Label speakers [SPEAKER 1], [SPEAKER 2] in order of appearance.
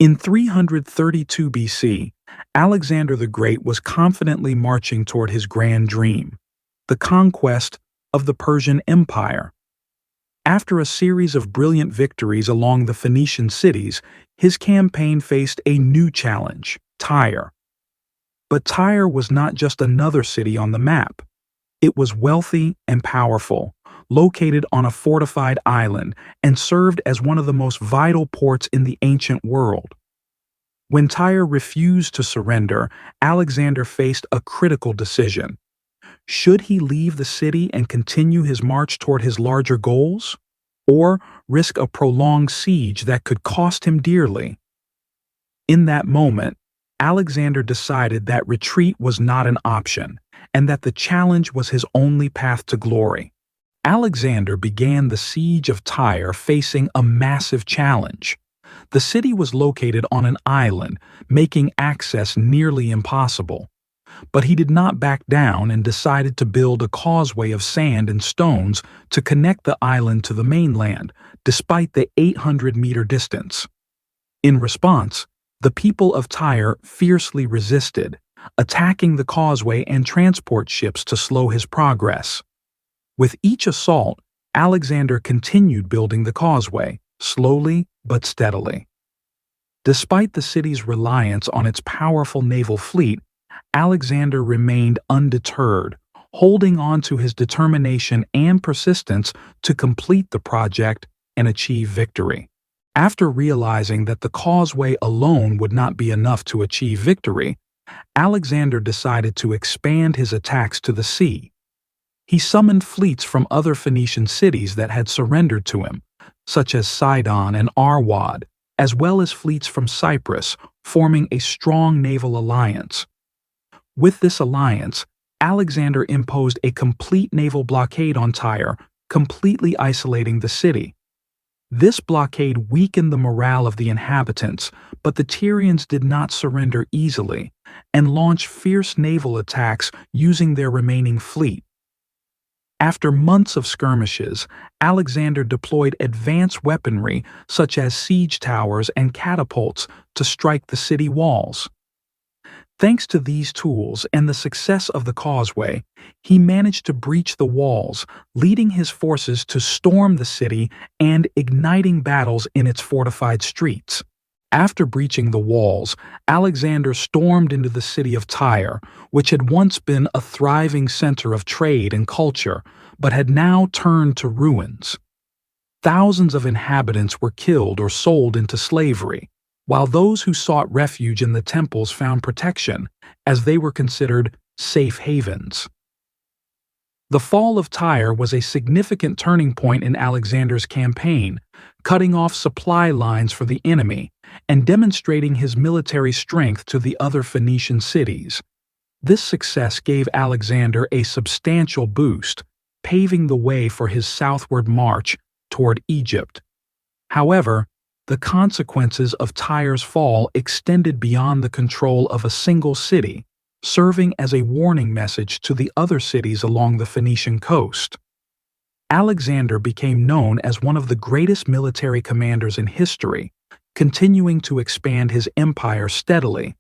[SPEAKER 1] In 332 BC, Alexander the Great was confidently marching toward his grand dream, the conquest of the Persian Empire. After a series of brilliant victories along the Phoenician cities, his campaign faced a new challenge, Tyre. But Tyre was not just another city on the map. It was wealthy and powerful, located on a fortified island, and served as one of the most vital ports in the ancient world. When Tyre refused to surrender, Alexander faced a critical decision. Should he leave the city and continue his march toward his larger goals, or risk a prolonged siege that could cost him dearly? In that moment, Alexander decided that retreat was not an option, and that the challenge was his only path to glory. Alexander began the siege of Tyre facing a massive challenge. The city was located on an island, making access nearly impossible. But he did not back down and decided to build a causeway of sand and stones to connect the island to the mainland, despite the 800-meter distance. In response, the people of Tyre fiercely resisted, attacking the causeway and transport ships to slow his progress. With each assault, Alexander continued building the causeway, slowly but steadily. Despite the city's reliance on its powerful naval fleet, Alexander remained undeterred, holding on to his determination and persistence to complete the project and achieve victory. After realizing that the causeway alone would not be enough to achieve victory, Alexander decided to expand his attacks to the sea. He summoned fleets from other Phoenician cities that had surrendered to him, such as Sidon and Arwad, as well as fleets from Cyprus, forming a strong naval alliance. With this alliance, Alexander imposed a complete naval blockade on Tyre, completely isolating the city. This blockade weakened the morale of the inhabitants, but the Tyrians did not surrender easily and launched fierce naval attacks using their remaining fleet. After months of skirmishes, Alexander deployed advanced weaponry such as siege towers and catapults to strike the city walls. Thanks to these tools and the success of the causeway, he managed to breach the walls, leading his forces to storm the city and igniting battles in its fortified streets. After breaching the walls, Alexander stormed into the city of Tyre, which had once been a thriving center of trade and culture, but had now turned to ruins. Thousands of inhabitants were killed or sold into slavery, while those who sought refuge in the temples found protection, as they were considered safe havens. The fall of Tyre was a significant turning point in Alexander's campaign, cutting off supply lines for the enemy and demonstrating his military strength to the other Phoenician cities. This success gave Alexander a substantial boost, paving the way for his southward march toward Egypt. However, the consequences of Tyre's fall extended beyond the control of a single city, serving as a warning message to the other cities along the Phoenician coast. Alexander became known as one of the greatest military commanders in history, continuing to expand his empire steadily